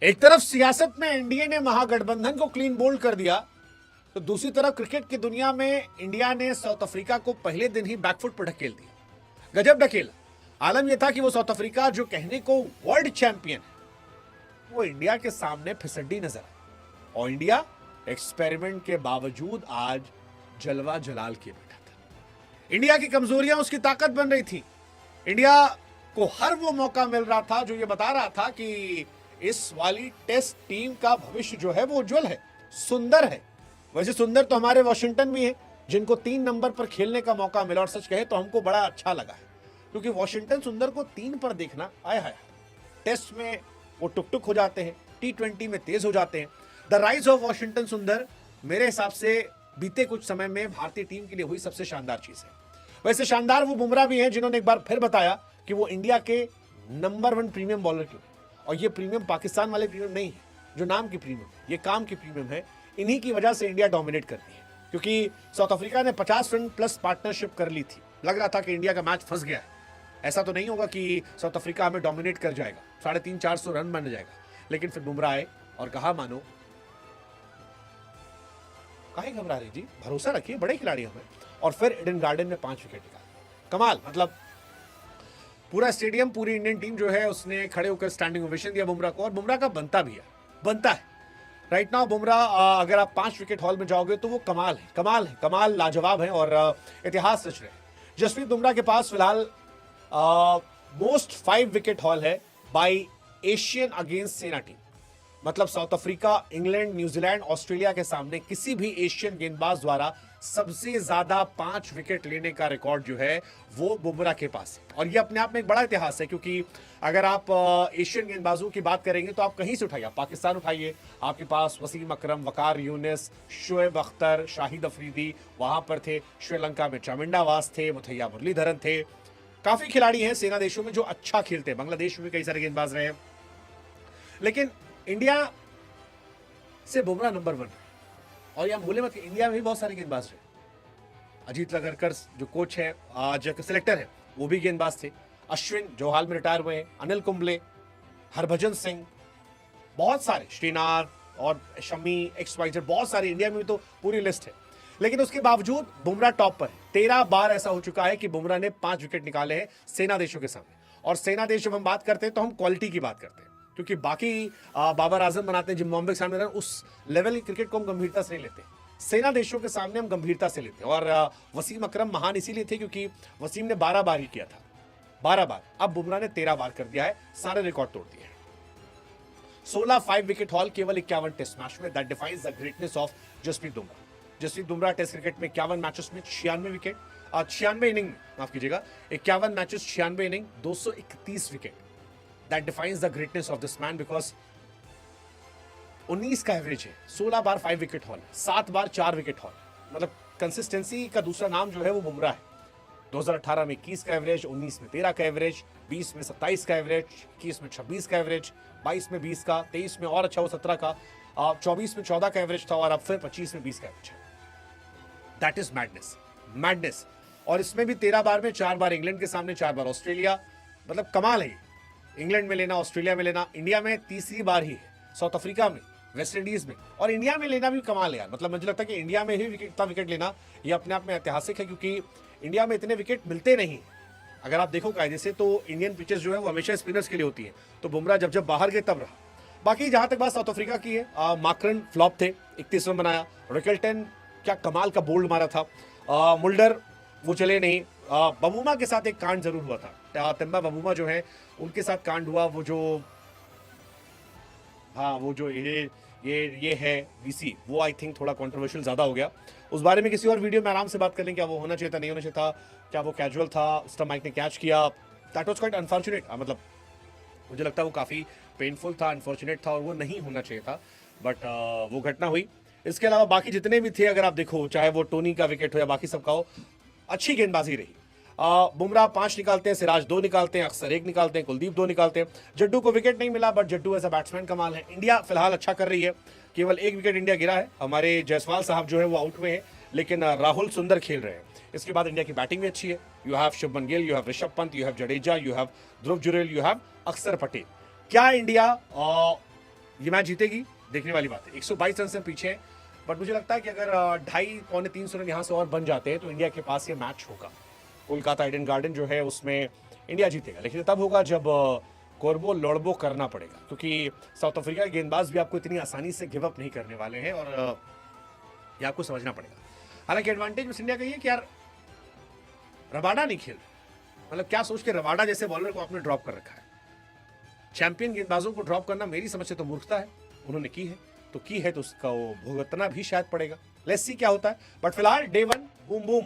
एक तरफ सियासत में एनडीए ने महागठबंधन को क्लीन बोल्ड कर दिया, तो दूसरी तरफ क्रिकेट की दुनिया में इंडिया ने साउथ अफ्रीका को पहले दिन ही बैकफुट पर ढकेल दिया। गजब ढकेला। आलम यह था कि वो साउथ अफ्रीका जो कहने को वर्ल्ड चैंपियन है, वो इंडिया के सामने फिसड्डी नजर आई। और इंडिया एक्सपेरिमेंट के बावजूद आज जलवा जलाल किए बैठा था। इंडिया की कमजोरियां उसकी ताकत बन रही थी। इंडिया को हर वो मौका मिल रहा था जो ये बता रहा था कि इस वाली टेस्ट टीम का भविष्य जो है वो उज्जवल है, सुंदर है। वैसे सुंदर तो हमारे वॉशिंगटन भी है, जिनको 3 नंबर पर खेलने का मौका मिला, और सच कहे तो हमको बड़ा अच्छा लगा है, क्योंकि वॉशिंगटन सुंदर को 3 पर देखना आया है। टेस्ट में वो टुक हो जाते हैं, T20 में तेज हो जाते हैं। द राइज ऑफ वॉशिंगटन सुंदर मेरे हिसाब से बीते कुछ समय में भारतीय टीम के लिए हुई सबसे शानदार चीज है। वैसे शानदार वो बुमराह भी हैं, जिन्होंने एक बार फिर बताया कि वो इंडिया के नंबर 1 प्रीमियम बॉलर क्यों। और ये प्रीमियम पाकिस्तान वाले प्रीमियम नहीं है जो नाम की प्रीमियम, ये काम की प्रीमियम है। इन्हीं की वजह से इंडिया डोमिनेट करती है, क्योंकि साउथ अफ्रीका ने 50 रन प्लस पार्टनरशिप कर ली थी। लग रहा था कि इंडिया का मैच फंस गया है। ऐसा तो नहीं होगा कि साउथ अफ्रीका हमें डोमिनेट कर जाएगा, 350-400 रन बन जाएगा। लेकिन फिर बुमराह आए और कहा, मानो काहे घबरा रही जी, भरोसा रखिए, बड़े खिलाड़ी हमें। और फिर ईडन गार्डन में 5 विकेट निकाले। कमाल, मतलब पूरा स्टेडियम, पूरी इंडियन टीम जो है उसने खड़े होकर स्टैंडिंग ओवेशन दिया बुमराह को। और बुमराह का बनता भी है, बनता है। राइट नाउ बुमराह, अगर आप 5 विकेट हॉल में जाओगे तो वो कमाल है, कमाल है, कमाल, लाजवाब है और इतिहास रच रहे हैं। जसप्रीत बुमराह के पास फिलहाल मोस्ट 5 विकेट हॉल है बाय एशियन अगेंस्ट सेना टीम। मतलब south Africa, England, New Zealand, Australia के सामने किसी भी एशियन गेंदबाज द्वारा सबसे ज्यादा 5 विकेट लेने का रिकॉर्ड जो है वो बुमराह के पास है। और ये अपने आप में एक बड़ा इतिहास है, क्योंकि अगर आप एशियन गेंदबाजों की बात करेंगे तो आप कहीं से उठाइए, पाकिस्तान उठाइए, आपके पास वसीम अकरम, वकार यूनिस, शोएब अख्तर, शाहिद अफरीदी वहां पर थे। श्रीलंका में चामिंडा वास थे, मुथैया मुरलीधरन थे। काफी खिलाड़ी हैं सेना देशों में जो अच्छा खेलते हैं। बांग्लादेश में भी कई सारे गेंदबाज रहे हैं, लेकिन इंडिया से बुमराह नंबर 1 है। और यहां भूले मत कि इंडिया में भी बहुत सारे गेंदबाज रहे। अजीत लगरकर जो कोच है, आज सिलेक्टर है, वो भी गेंदबाज थे। अश्विन जो हाल में रिटायर हुए हैं, अनिल कुंबले, हरभजन सिंह, बहुत सारे, श्रीनाथ और शमी, XYZ, बहुत सारे। इंडिया में भी तो पूरी लिस्ट है। लेकिन उसके बावजूद बुमराह टॉप पर है। 13 बार ऐसा हो चुका है कि बुमराह ने 5 विकेट निकाले हैं सेना देशों के सामने। और सेना देश जब हम बात करते हैं तो हम क्वालिटी की बात करते हैं, क्योंकि बाकी बाबर आजम बनाते हैं जिम्बाब्वे के सामने, उस लेवल की क्रिकेट को हम गंभीरता से नहीं लेते। सेना देशों के सामने हम गंभीरता से लेते हैं। और वसीम अकरम महान इसीलिए थे क्योंकि वसीम ने 12 बार ही किया था, 12 बार। अब बुमराह ने 13 बार कर दिया है, सारे रिकॉर्ड तोड़ दिए हैं। 16 5 विकेट हॉल केवल 51 टेस्ट मैच में। That defines the greatness of Jasprit Bumrah. Jasprit Bumrah test cricket में 51 मैचेस में 96 विकेट, 96 इनिंग, माफ कीजिएगा, 51 matches, 96 inning, 231 wicket. That defines the greatness of this man because 19 का एवरेज है, 16 बार 5 विकेट हॉल, 7 बार 4 विकेट हॉल। मतलब कंसिस्टेंसी का दूसरा नाम जो है वो बुमराह है। 2018 में 21 का एवरेज, 19 में 13 का एवरेज, 20 में 27 का एवरेज, 21 में 26 का एवरेज, 22 में 20 का, 23 में और अच्छा वो 17 का, 24 में 14 का एवरेज था, और अब फिर 25 में 20 का एवरेज है। That is madness, madness. और इसमें भी 13 बार में 4 बार इंग्लैंड के सामने, 4 बार ऑस्ट्रेलिया। मतलब कमाल है। इंग्लैंड में लेना, ऑस्ट्रेलिया में लेना, इंडिया में तीसरी बार ही है, साउथ अफ्रीका में, वेस्ट इंडीज में, और इंडिया में लेना भी कमाल है यार। मतलब मुझे लगता है कि इंडिया में ही इतना विकेट लेना ये अपने आप में ऐतिहासिक है, क्योंकि इंडिया में इतने विकेट मिलते नहीं। अगर आप देखो कायदे से तो इंडियन पिचेस जो है वो हमेशा स्पिनर्स के लिए होती है, तो बुमराह जब जब बाहर गए तब रहा। बाकी जहां तक बात साउथ अफ्रीका की है, मार्करन फ्लॉप थे, 31 रन बनाया। रिकल्टन क्या कमाल का बोल्ड मारा था। मुल्डर वो चले नहीं। बबूमा के साथ एक कांड जरूर हुआ था, तेम्बा बबूमा जो है उनके साथ कांड हुआ। वो जो, हाँ, वो जो ये है वीसी, वो आई थिंक थोड़ा कंट्रोवर्शियल ज्यादा हो गया। उस बारे में किसी और वीडियो में आराम से बात कर लें, क्या वो होना चाहिए था, नहीं होना चाहिए था, क्या वो कैजुअल था, स्टमाइक ने कैच किया। That was quite unfortunate. मतलब मुझे लगता है वो काफी पेनफुल था, अनफॉर्चुनेट था, और वो नहीं होना चाहिए था, बट वो घटना हुई। इसके अलावा बाकी जितने भी थे, अगर आप देखो, चाहे वो टोनी का विकेट हो या बाकी सबका हो, अच्छी गेंदबाजी रही। बुमराह 5 निकालते हैं, सिराज 2 निकालते हैं, अक्सर 1 निकालते हैं, कुलदीप 2 निकालते हैं। जड्डू को विकेट नहीं मिला, but Jaddu as a batsman कमाल है। इंडिया फिलहाल अच्छा कर रही है, केवल 1 विकेट इंडिया गिरा है। हमारे जायसवाल साहब जो है वो आउट हुए हैं, लेकिन राहुल सुंदर खेल रहे हैं। इसके बाद इंडिया की बैटिंग भी अच्छी है। You have Shubman Gill, you have Rishabh Pant, you have Jadeja, you have Dhruv Jurel, you have अक्षर पटेल। क्या इंडिया ये मैच जीतेगी, देखने वाली बात है। 122 रन से पीछे है, बट मुझे लगता है कि अगर 250-300 रन यहाँ से और बन जाते हैं तो इंडिया के पास ये मैच होगा। कोलकाता ईडन गार्डन जो है उसमें इंडिया जीतेगा, लेकिन तब होगा जब कोरबो लड़बो करना पड़ेगा, क्योंकि साउथ अफ्रीका के गेंदबाज भी आपको इतनी आसानी से गिव अप नहीं करने वाले हैं और ये आपको समझना पड़ेगा। हालांकि एडवांटेज वेस्ट इंडिया का ये कि यार रबाडा नहीं खेल, मतलब क्या सोच के रबाडा जैसे बॉलर को आपने ड्रॉप कर रखा है। चैंपियन गेंदबाजों को ड्रॉप करना मेरी समझ से तो मूर्खता है, उन्होंने की है तो उसका वो भुगतना भी शायद पड़ेगा। लेट्स सी क्या होता है, बट फिलहाल डे 1 बूम बूम